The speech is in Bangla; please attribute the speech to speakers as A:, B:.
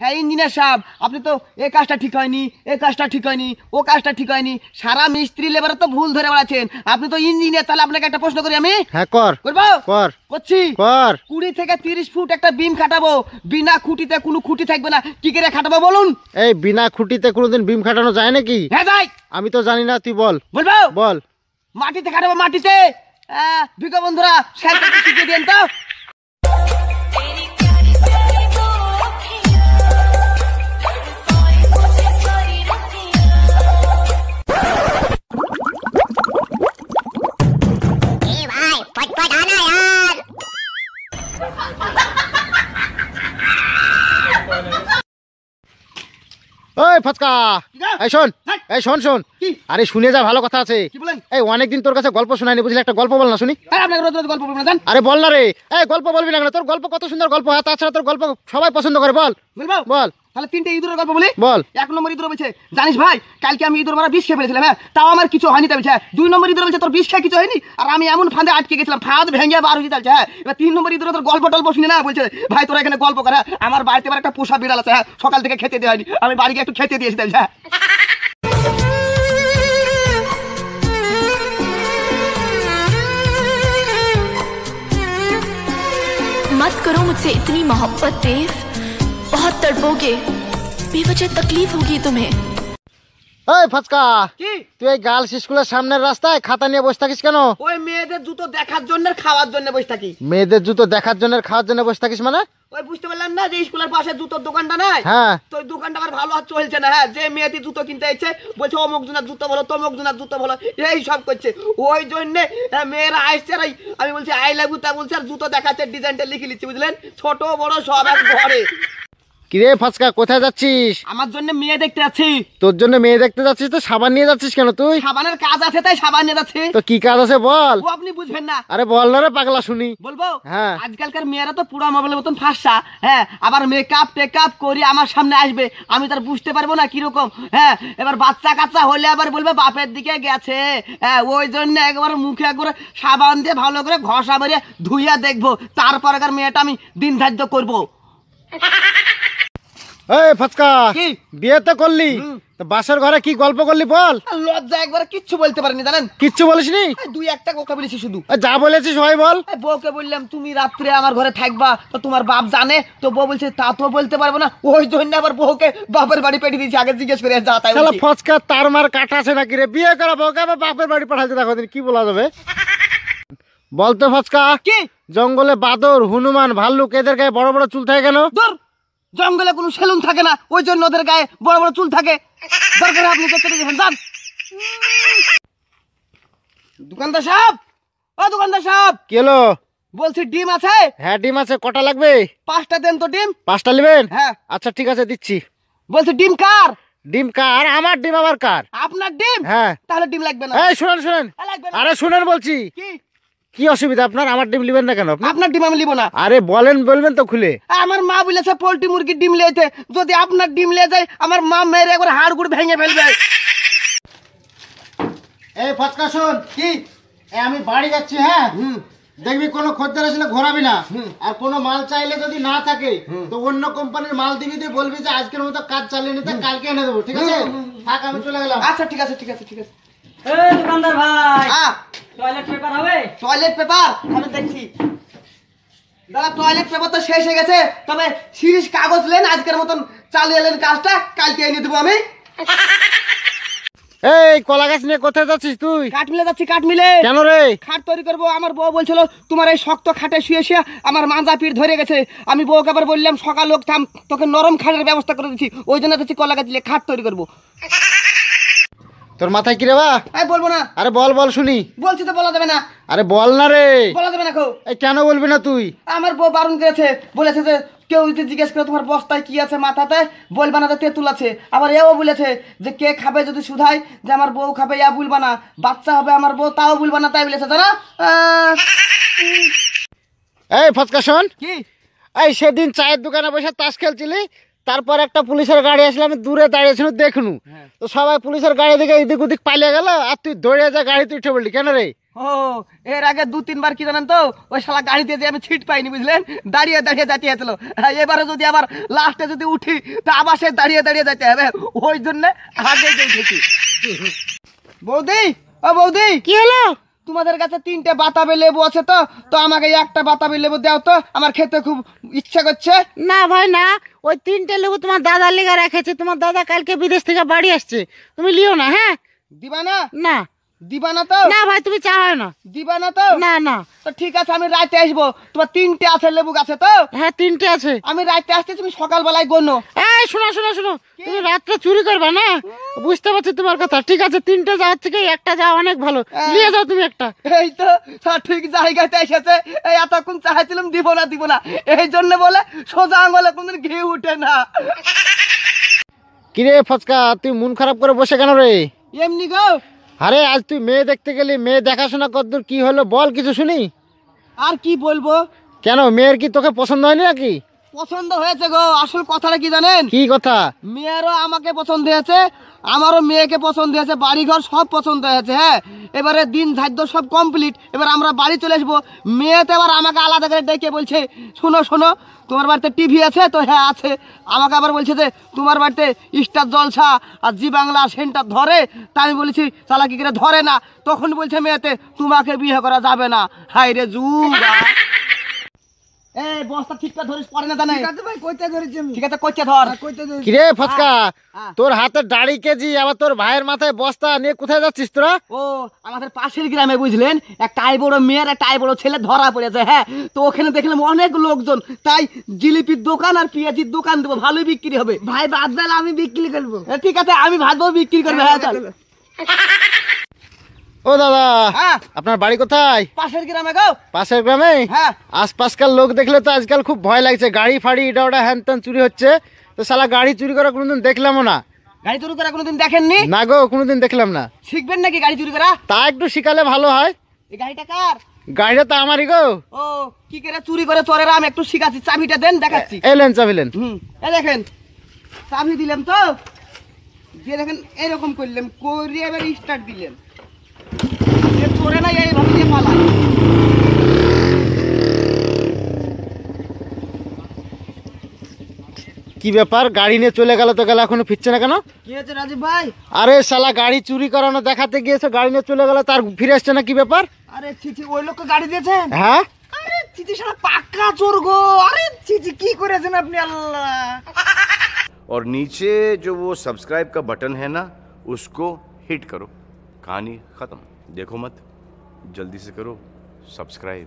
A: হ্যাঁ ইঞ্জিনিয়ার সাহেব, আপনি তো এই কাজটা ঠিক হয়নি, এই কাজটা ঠিক হয়নি, ও কাজটা ঠিক হয়নি, সারা মিস্ত্রি লেবার তো ভুল ধরে বেড়াচ্ছেন। আপনি তো ইঞ্জিনিয়ার, তাহলে আপনাকে একটা প্রশ্ন করি আমি।
B: হ্যাঁ কর।
A: করবো? করছি।
B: 20
A: থেকে 30 ফুট একটা বিম খাটাবো, বিনা খুঁটিতে, কোনো খুঁটি থাকবে না, কি করে খাটাবো বলুন?
B: এই বিনা খুঁটিতে কোনোদিন বিম খাটানো যায় নাকি?
A: হ্যাঁ যায়।
B: আমি তো জানি না, তুই বল।
A: বলবো?
B: বল।
A: মাটিতে খাটাবো, মাটিতে। বিজ্ঞ বন্ধুরা সাইকেল শিখিয়ে দেন তো।
B: ওই ফচকা, এই শোন, এই শোন শোন, আরে শুনে যা, ভালো কথা আছে। এই অনেকদিন তোর কাছে গল্প শোনায়নি, বুঝলি? একটা গল্প বল না শুনি।
A: গল্প বলবো না?
B: আরে বল না রে। এই গল্প বলবি না? তোর গল্প কত সুন্দর গল্প, তাছাড়া তোর গল্প সবাই পছন্দ করে। বল বল।
A: তাহলে 3টে ইঁদুরের গল্প বলি।
B: বল।
A: 1 নম্বর ইঁদুর বলছে, জানিস ভাই, কালকে আমি ইঁদুর মারা বিষ খেয়ে ফেলেছিলাম, হ্যাঁ, তাও আমার কিছু হয়নি। তাই বলছে। 2 নম্বর ইঁদুর বলছে, তোর বিষ খেয়ে কিছু হয়নি, আর আমি এমন ফাঁদে আটকে গেছিলাম, ফাঁদ ভেঙে বার হয়ে যাচ্ছে, হ্যাঁ। এবার 3 নম্বর ইঁদুর তোর গল্প টল্প শুনি না, বলছে ভাই তোরা এখানে গল্প করে, আমার বাড়িতে এবার একটা পোষা বিড়াল আছে, হ্যাঁ, সকাল থেকে খেতে দেওয়া হয়নি, আমি বাড়িকে একটু খেতে দিয়েছি। তাই হ্যাঁ।
C: मत करो मुझसे इतनी मोहब्बत देव, बहुत तड़पोगे, बेवजह तकलीफ होगी तुम्हें।
B: এই ফচকা,
A: কি
B: তুই এই গার্লস স্কুলের সামনের রাস্তায় খাতা নিয়ে বসে থাকিস কেন?
A: ওই মেয়েদের জুতো দেখার জন্য, খাওয়ার জন্য বসে থাকি।
B: মেয়েদের জুতো দেখার জন্য, খাওয়ার জন্য বসে থাকিস মানে?
A: ওই বুঝতে পারলাম না যে স্কুলের পাশে জুতোর দোকানটা নাই,
B: হ্যাঁ,
A: তো ওই দোকানটা আমার ভালো আর চলছে না, হ্যাঁ। যে মেয়েটি জুতো কিনতে এসেছে বলছে অমুক জনের জুতো বলো, তমুক জনের জুতো বলো, এই সব করছে। ওই জন্য মেয়েরা আসছে, আমি বলছি আই লাভ ইউ, তা বলছে, আর জুতো দেখাচ্ছে, ডিজাইনটা লিখে নিচ্ছি, বুঝলেন? ছোট বড় সব এক ঘরে।
B: কিরে ফচকা, কোথায় যাচ্ছিস?
A: আমার জন্য মেয়ে দেখতে যাচ্ছি।
B: তোর জন্য মেয়ে দেখতে যাচ্ছিস তো সাবান নিয়ে যাচ্ছিস কেন তুই?
A: সাবানের কাজ আছে তাই সাবান নিয়ে যাচ্ছি।
B: তো কি কাজ আছে বল?
A: ও আপনি বুঝবেন না।
B: আরে বল না রে পাগলা, শুনি।
A: বলবো?
B: হ্যাঁ।
A: আজকালকার মেয়েরা তো পুরো মোবাইলের মতন ফাঁসা, হ্যাঁ, আবার মেকআপ টেকআপ করে আমার সামনে আসবে, আমি তার বুঝতে পারবো না কিরকম, হ্যাঁ। এবার বাচ্চা কাচ্চা হলে আবার বলবে বাপের দিকে গেছে, হ্যাঁ। ওই জন্য একবার মুখে একবার সাবান দিয়ে ভালো করে ঘষা মেরে ধুইয়া দেখবো, তারপর আবার মেয়েটা আমি দিন ধার্য করবো।
B: এই ফচকা,
A: কি
B: বিয়ে তো করলি, তো বাসর ঘরে কি গল্প করলি বল?
A: লজ্জা একবার কিচ্ছু বলতে পারিনি, জানেন?
B: কিচ্ছু বলিসনি?
A: 2-1টা কথা বলেছি শুধু।
B: যা বলেছিস সবাই বল।
A: বউকে বললাম তুমি রাত্রে আমার ঘরে থাকবা, তো তোমার বাপ জানে? তো বউ বলছে তা তো বলতে পারবো না, ওই জন্য আবার বউকে বাপের বাড়ি পেঠিয়ে দিয়েছি, আগে জিজ্ঞেস করে যা তাই।
B: শালা ফচকা, তার মার কাটা আছে নাকি রে? বিয়ে করা বউকে আবার বাপের বাড়ি পাঠাইতে, দেখো কি বলা যাবে? বলতো ফচকা,
A: কি
B: জঙ্গলে বাদর, হনুমান, ভাল্লুক, এদের গায়ে বড় বড় চুল থাকে কেন?
A: জঙ্গলে কোনো সেলুন থাকে না, ওই জন্য ওদের গায়ে বড় বড় চুল থাকে। দরকার আপনি দেখতে দেখেন, যান। দোকানদার সাহেব, ও দোকানদার সাহেব।
B: কি হলো?
A: বলছি ডিম আছে?
B: হ্যাঁ ডিম আছে। কটা লাগবে?
A: 5টা দেন তো ডিম।
B: 5টা নেবেন?
A: হ্যাঁ।
B: আচ্ছা ঠিক আছে, দিচ্ছি।
A: বলছি ডিম কার?
B: ডিম কার? আমার ডিম আবার কার?
A: আপনার ডিম?
B: হ্যাঁ।
A: তাহলে ডিম লাগবে না।
B: এই শুনেন শুনেন,
A: লাগবে না।
B: আরে শুনেন বলছি।
A: কি
B: কি অসুবিধা আপনার? আমার ডিম নেবেন না কেন আপনি?
A: আপনার ডিম আমি নিব না।
B: আরে বলেন, বলবেন তো খুলে।
A: আমার মা বলেছে পোল্ট্রি মুরগির ডিম লেতে, যদি আপনার ডিম লে যায় আমার মা মেরে একবার হাড় গুড় ভেঙে ফেলবে।
B: এই ফচকা শোন, কি আমি বাড়ি যাচ্ছি, হ্যাঁ। দেখবি কোনো খদ্দের আসলে ঘোরাবি না, আর কোনো মাল চাইলে যদি না থাকে তো অন্য কোম্পানির মাল দিবি, দিয়ে বলবি যে আজকের মতো কাজ চালিয়ে নিতে, কালকে এনে দেবো, ঠিক আছে? থাক, আমি চলে গেলাম।
A: আচ্ছা ঠিক আছে ঠিক আছে ঠিক আছে।
D: এই দোকানদার ভাই,
A: হ্যাঁ
D: টয়লেট পেপার হবে?
A: টয়লেট পেপার আমি দেখছি। দাদা টয়লেট পেপার তো শেষ হয়ে গেছে, তবে শিরিষ কাগজ লেন, আজকের মতন চালিয়ে এলেন কাজটা, কালকে এনে দেবো আমি।
B: এই কলা গাছ নিয়ে কোথায় যাচ্ছিস তুই?
A: কাঠ মিলে যাচ্ছি। কাঠ মিলে
B: কেন রে?
A: খাট তৈরি করবো। আমার বউ বলছিল তোমার এই শক্ত খাটে শুয়ে শুয়ে আমার মাঞ্জা পিঠ ধরে গেছে, আমি বউকে আবার বললাম সকাল লোক থাম, তোকে নরম খাটের ব্যবস্থা করে দিচ্ছি, ওই জন্য যাচ্ছি কলা গাছ খাট তৈরি করবো।
B: তোর মাথায় কি রে বা?
A: বলবো না।
B: আরে বল বল শুনি।
A: বলছি তো বলা যাবে না।
B: আরে বল না রে।
A: বলা যাবে না।
B: এই কেন বলবি না তুই?
A: আমার বউ বারণ করেছে, বলেছে যে কেউ যদি জিজ্ঞেস করে তোমার বস্তায় কি আছে মাথাতে, বলবা না যে তেঁতুল আছে। আবার এও বলেছে যে কে খাবে যদি শুধাই যে আমার বউ খাবে, ইয়া বলবা না, বাচ্চা হবে আমার বউ, তাও বলবা না, তাই বলেছে জানা।
B: এই ফচকা শোন,
A: কি
B: এই সেদিন চায়ের দোকানে বসে তাস খেলছিলি, তারপর একটা পুলিশের গাড়ি আসলে, আমি দূরে দাঁড়িয়েছিল দেখনু, তো সবাই পুলিশের গাড়ি দিকে এদিক ওদিক পালিয়ে গেল, আর তুই দৌড়ে যা গাড়িতে উঠে বললি কেন রে?
A: ও এর আগে 2-3 বার কি জানেন তো ওই শালা গাড়িতে যে আমি ছিট পাইনি বুঝলেন, দাঁড়িয়ে দাঁড়িয়ে যেতে হয়েছিল। এবারে যদি আবার লাস্টে যদি উঠি তো আবার সে দাঁড়িয়ে দাঁড়িয়ে যেতে হবে, ওই জন্য আগে উঠেছি। বৌদি, ও বৌদি,
E: কি হলো?
A: তোমাদের কাছে 3টে বাতাবি লেবু আছে তো, তো আমাকে একটা বাতাবি লেবু দাও তো, আমার খেতে খুব ইচ্ছা করছে।
E: না ভাই না, ওই 3টে লেবু তোমার দাদার লেগে রেখেছে, তোমার দাদা কালকে বিদেশ থেকে বাড়ি আসছে, তুমি লিও না। হ্যাঁ
A: দিবা না?
E: না
A: দিবা না তো?
E: না ভাই তুমি চাও না।
A: দিবা না তো?
E: না না।
A: তো ঠিক আছে, আমি রাতে আসবো। তোমার 3টে আছে লেবু গাছে তো?
E: হ্যাঁ 3টে আছে।
A: আমি রাতে আসতে, তুমি সকালবেলায় গোনো।
E: এই শোনো শোনো শোনো, তুমি রাত্রে চুরি করবে না, বুঝতে পারছি তোমার কথা। ঠিক আছে 3টে যাওয়ার থেকে একটা যাওয়া অনেক ভালো, নিয়ে যাও তুমি একটা।
A: এই তো ঠিক জায়গাতে এসেছে। এই এতক্ষণ চাইছিলাম দিব না দিব না, এই জন্য বলে সোজা আঙুলে কোনদিন ঘি উঠে না।
B: কিরে ফচকা, তুই মন খারাপ করে বসে কেন রে?
A: এমনি গো।
B: আরে আজ তুই মেয়ে দেখতে গেলি, মেয়ে দেখাশোনা কতদূর কি হলো বল কিছু শুনি।
A: আর কি বলবো?
B: কেন, মেয়ের কি তোকে পছন্দ হয়নি নাকি?
A: পছন্দ হয়েছে গো। আসল কথাটা কি জানেন?
B: কি কথা?
A: মেয়েরও আমাকে পছন্দ হয়েছে, আমারও মেয়েকে পছন্দ হয়েছে, বাড়িঘর সব পছন্দ হয়েছে। হ্যাঁ, এবারে দিন ধার্য সব কমপ্লিট, এবার আমরা বাড়ি চলে আসবো। মেয়েতে এবার আমাকে আলাদা করে ডেকে বলছে, শোনো শোনো তোমার বাড়িতে টিভি আছে তো? হ্যাঁ আছে। আমাকে আবার বলছে যে তোমার বাড়িতে স্টার জলসা আর জি বাংলা সেন্টার ধরে। তা আমি বলেছি চালা কি করে ধরে না। তখন বলছে মেয়েতে তোমাকে বিয়ে করা যাবে না। হাই রে যুগা। এই বস্তা ঠিকঠাক ধরিস, পরে না জানে। ঠিক আছে ভাই, কইতে ধরেছি আমি। ঠিক আছে কইতে ধর।
B: কিরে ফচকা,
A: হ্যাঁ।
B: তোর হাতে দাড়ি কেজি, আবার তোর ভাইয়ের মাথায় বস্তা নিয়ে কোথায় যাচ্ছিস তোরা?
A: ও আমাদের পাশের গ্রামে বুঝলেন, একটা আই বড় মেয়ের একটা আই বড় ছেলে ধরা পড়েছে। হ্যাঁ, তো ওখানে দেখলাম অনেক লোকজন, তাই জিলিপির দোকান আর পেঁয়াজির দোকান দেবো, ভালোই বিক্রি হবে। ভাই বাদ বেলা আমি বিক্রি করবো। ঠিক আছে, আমি ভাত বিক্রি করবো। হ্যাঁ চল।
B: ও দাদা,
A: হ্যাঁ,
B: আপনার বাড়ি কোথায়?
A: পাশের গ্রামে গো।
B: পাশের গ্রামে?
A: হ্যাঁ।
B: আশপাশকার লোক দেখলে তো আজকাল খুব ভয় লাগছে, গাড়ি ফাড়ি এটা ওটা হ্যান ত্যান চুরি হচ্ছে। তো শালা গাড়ি চুরি করা কোনোদিন দেখলামও না।
A: গাড়ি চুরি করা কোনোদিন দেখেননি?
B: না গো, কোনোদিন দেখলাম না।
A: শিখবেন নাকি গাড়ি চুরি করা?
B: তা একটু শিখালে ভালো হয়।
A: এই গাড়িটা কার?
B: গাড়িটা তো আমারই গো।
A: ও কি করে চুরি করে চোরেরা, আমি একটু শিখাচ্ছি। চাবিটা দেন, দেখাচ্ছি।
B: এলেন চাবিলেন।
A: এই দেখেন, চাবি দিলাম তো, দিয়ে দেখেন এরকম করলাম, করে এবার স্টার্ট দিলেন। চোরে না এইভাবে দিয়ে পালায়।
B: কি ব্যাপার, গাড়ি নিয়ে চলে গেল তো গেল, এখনো ফিরছে না কেন?
A: কি হয়েছে রাজীব ভাই?
B: আরে শালা গাড়ি চুরি করানো দেখাতে গিয়েছে, গাড়ি নিয়ে চলে গেল, তার ফিরে আসছে না, কি ব্যাপার?
A: আরে চিচি, ওই লোককে গাড়ি দিয়েছেন?
B: হ্যাঁ।
A: আরে চিচি শালা পাক্কা চোর গো। আরে চিচি কি করেছেন আপনি? আল্লাহ।
F: और नीचे जो वो सब्सक्राइब का बटन है ना, उसको हिट करो। कहानी ख़त्म। देखो मत, जल्दी से करो सब्सक्राइब।